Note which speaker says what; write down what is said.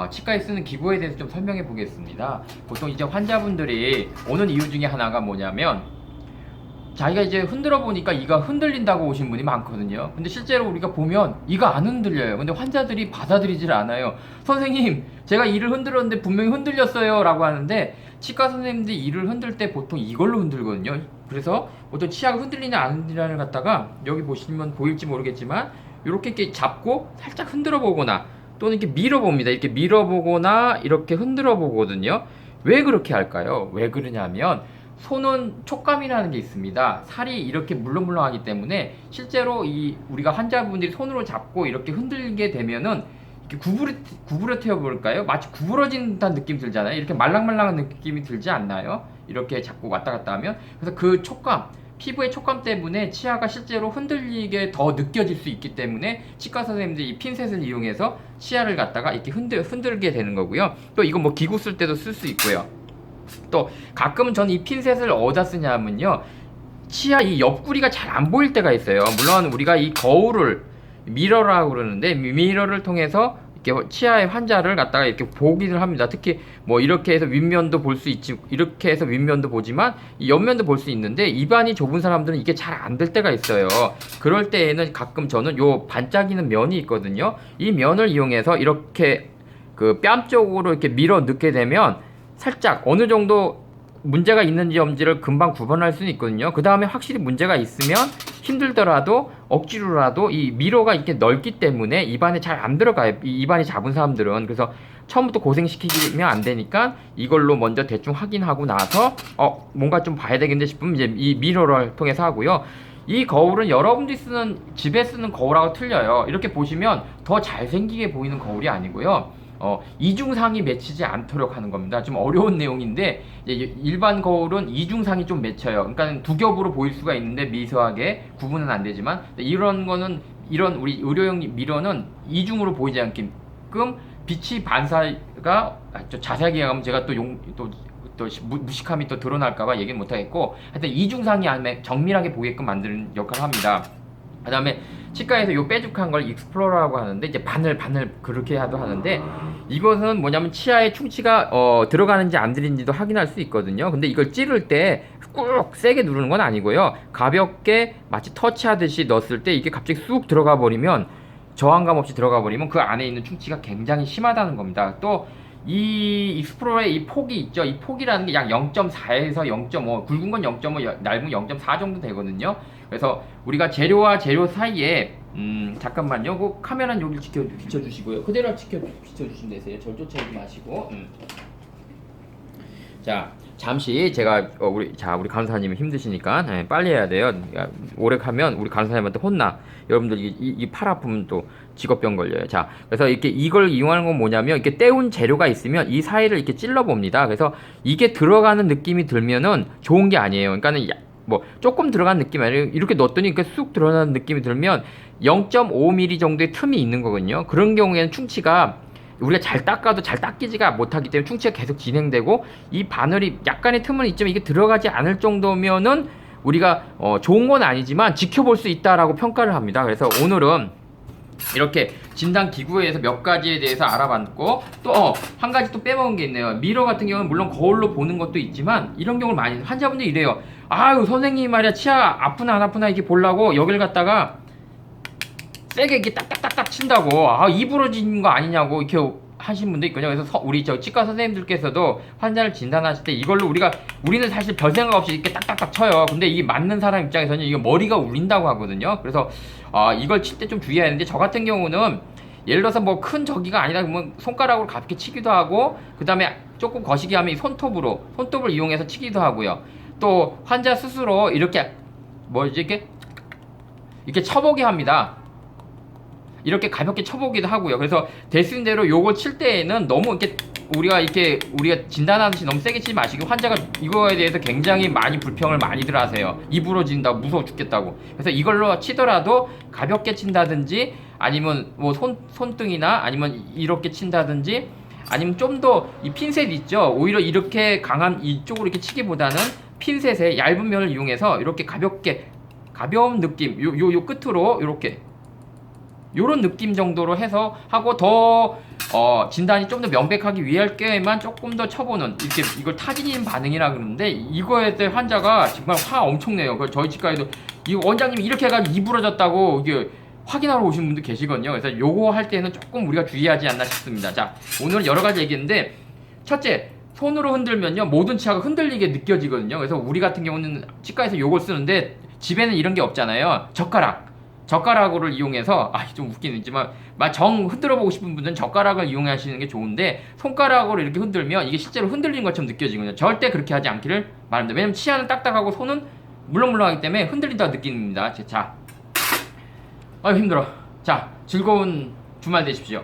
Speaker 1: 치과에 쓰는 기구에 대해서 좀 설명해 보겠습니다. 보통 이제 환자분들이 오는 이유 중에 하나가 뭐냐면 자기가 이제 흔들어 보니까 이가 흔들린다고 오신 분이 많거든요. 근데 실제로 우리가 보면 이가 안 흔들려요. 근데 환자들이 받아들이질 않아요. 선생님, 제가 이를 흔들었는데 분명히 흔들렸어요 라고 하는데, 치과 선생님들이 이를 흔들 때 보통 이걸로 흔들거든요. 그래서 보통 치아가 흔들리냐 안 흔들리냐를 갖다가 여기 보시면 보일지 모르겠지만 이렇게 잡고 살짝 흔들어 보거나 또는 이렇게 밀어 봅니다. 이렇게 밀어 보거나 이렇게 흔들어 보거든요. 왜 그렇게 할까요? 왜 그러냐면 손은 촉감이라는 게 있습니다. 살이 이렇게 물렁물렁하기 때문에 실제로 우리가 환자분들이 손으로 잡고 이렇게 흔들게 되면은 이렇게 구부러뜨려 볼까요? 마치 구부러진다는 느낌 들잖아요. 이렇게 말랑말랑한 느낌이 들지 않나요? 이렇게 잡고 왔다 갔다 하면. 그래서 그 촉감, 피부의 촉감 때문에 치아가 실제로 흔들리게 더 느껴질 수 있기 때문에 치과 선생님들이 이 핀셋을 이용해서 치아를 갖다가 이렇게 흔들게 되는 거고요. 또 이거 뭐 기구 쓸 때도 쓸 수 있고요. 또 가끔은 저는 이 핀셋을 어디다 쓰냐면요, 치아 이 옆구리가 잘 안 보일 때가 있어요. 물론 우리가 이 거울을 미러라고 그러는데 미러를 통해서 이렇게 치아의 환자를 갖다가 이렇게 보기를 합니다. 특히 뭐 이렇게 해서 윗면도 볼 수 있지, 이렇게 해서 윗면도 보지만 이 옆면도 볼 수 있는데 입안이 좁은 사람들은 이게 잘 안 될 때가 있어요. 그럴 때에는 가끔 저는 요 반짝이는 면이 있거든요. 이 면을 이용해서 이렇게 그 뺨 쪽으로 이렇게 밀어 넣게 되면 살짝 어느 정도 문제가 있는지 없는지를 금방 구분할 수는 있거든요. 그 다음에 확실히 문제가 있으면 힘들더라도 억지로라도 이 미로가 이렇게 넓기 때문에 입안에 잘 안 들어가요. 이 입안이 잡은 사람들은. 그래서 처음부터 고생시키면 안 되니까 이걸로 먼저 대충 확인하고 나서 뭔가 좀 봐야 되겠는데 싶으면 이제 이 미러를 통해서 하고요. 이 거울은 여러분들이 집에 쓰는 거울하고 틀려요. 이렇게 보시면 더 잘생기게 보이는 거울이 아니고요, 이중상이 맺히지 않도록 하는 겁니다. 좀 어려운 내용인데, 일반 거울은 이중상이 좀 맺혀요. 그러니까 두 겹으로 보일 수가 있는데 미세하게 구분은 안 되지만, 이런 거는, 이런 우리 의료용 미러는 이중으로 보이지 않게끔 빛이 반사가, 자세하게 얘기하면 제가 또 무식함이 또 드러날까봐 얘기는 못하겠고, 하여튼 이중상이 정밀하게 보이게끔 만드는 역할을 합니다. 그 다음에 치과에서 요 뾰족한 걸 익스플로러라고 하는데, 이제 바늘 그렇게 하는데, 이것은 뭐냐면 치아에 충치가 들어가는지 안 들어가는지도 확인할 수 있거든요. 근데 이걸 찌를 때 꾹 세게 누르는 건 아니고요, 가볍게 마치 터치하듯이 넣었을 때 이게 갑자기 쑥 들어가 버리면, 저항감 없이 들어가 버리면 그 안에 있는 충치가 굉장히 심하다는 겁니다. 또 이 익스플로러의 이 폭이 있죠. 이 폭이라는 게 약 0.4에서 0.5, 굵은 건 0.5, 얇은 0.4 정도 되거든요. 그래서 우리가 재료와 재료 사이에, 잠깐만요. 그 카메라는 여기 비춰주시고요. 그대로 비춰주시면 되세요. 절 쫓아오지 마시고. 자, 잠시 제가 우리 간호사님이 힘드시니까 빨리 해야 돼요. 오래 가면 우리 간호사님한테 혼나. 여러분들 이 팔 아프면 또 직업병 걸려요. 자, 그래서 이걸 이용하는 건 뭐냐면, 이렇게 때운 재료가 있으면 이 사이를 이렇게 찔러 봅니다. 그래서 이게 들어가는 느낌이 들면은 좋은 게 아니에요. 그러니까는 뭐 조금 들어간 느낌이 아니에요. 이렇게 넣었더니 이렇게 쑥 들어가는 느낌이 들면 0.5mm 정도의 틈이 있는 거거든요. 그런 경우에는 충치가, 우리가 잘 닦아도 잘 닦이지가 못하기 때문에 충치가 계속 진행되고, 이 바늘이 약간의 틈은 있지만 이게 들어가지 않을 정도면은 우리가 좋은 건 아니지만 지켜볼 수 있다라고 평가를 합니다. 그래서 오늘은 이렇게 진단 기구에 대해서 몇 가지에 대해서 알아봤고, 또 한 가지 또 빼먹은 게 있네요. 미러 같은 경우는 물론 거울로 보는 것도 있지만, 이런 경우를 많이 환자분들이 이래요. 아유, 선생님 말이야, 치아 아프나 안 아프나 이렇게 보려고 여기를 갖다가 세게 이렇게 딱딱딱딱 친다고, 이 부러진 거 아니냐고 이렇게 하신 분도 있거든요. 그래서 우리 치과 선생님들께서도 환자를 진단하실 때 이걸로 우리는 사실 별 생각 없이 이렇게 딱딱딱 쳐요. 근데 이게 맞는 사람 입장에서는 이게 머리가 울린다고 하거든요. 그래서 이걸 칠 때 좀 주의해야 하는데, 저 같은 경우는 예를 들어서 뭐 큰 저기가 아니라 뭐 손가락으로 가볍게 치기도 하고, 그 다음에 조금 거시기 하면 손톱을 이용해서 치기도 하고요. 또 환자 스스로 이렇게 이렇게 쳐보게 합니다. 이렇게 가볍게 쳐보기도 하고요. 그래서 되신 대로 요걸 칠 때에는 너무 우리가 진단하듯이 너무 세게 치지 마시고, 환자가 이거에 대해서 굉장히 많이 불평을 많이들 하세요. 이 부러진다고, 무서워 죽겠다고. 그래서 이걸로 치더라도 가볍게 친다든지, 아니면 뭐 손등이나 아니면 이렇게 친다든지, 아니면 좀 더 이 핀셋 있죠. 오히려 이렇게 강한 이쪽으로 이렇게 치기보다는 핀셋의 얇은 면을 이용해서 이렇게 가벼운 느낌, 요 끝으로 이렇게 요런 느낌 정도로 해서 하고, 더 진단이 좀 더 명백하기 위할게만 조금 더 쳐보는 이렇게 이걸 타진인 반응이라 그러는데 이거에 대해 환자가 정말 화 엄청 내요. 그래서 저희 치과에도 이 원장님이 이렇게 해가지고 이 부러졌다고 이게 확인하러 오신 분도 계시거든요. 그래서 요거 할 때는 조금 우리가 주의하지 않나 싶습니다. 자, 오늘은 여러 가지 얘기했는데 첫째, 손으로 흔들면요 모든 치아가 흔들리게 느껴지거든요. 그래서 우리 같은 경우는 치과에서 요걸 쓰는데 집에는 이런 게 없잖아요. 젓가락으로 이용해서 좀 웃기는지만 정 흔들어 보고 싶은 분들은 젓가락을 이용하시는 게 좋은데 손가락으로 이렇게 흔들면 이게 실제로 흔들리는 것처럼 느껴지거든요. 절대 그렇게 하지 않기를 바랍니다. 왜냐면 치아는 딱딱하고 손은 물렁물렁하기 때문에 흔들린다고 느낍니다. 자, 힘들어. 자, 즐거운 주말 되십시오.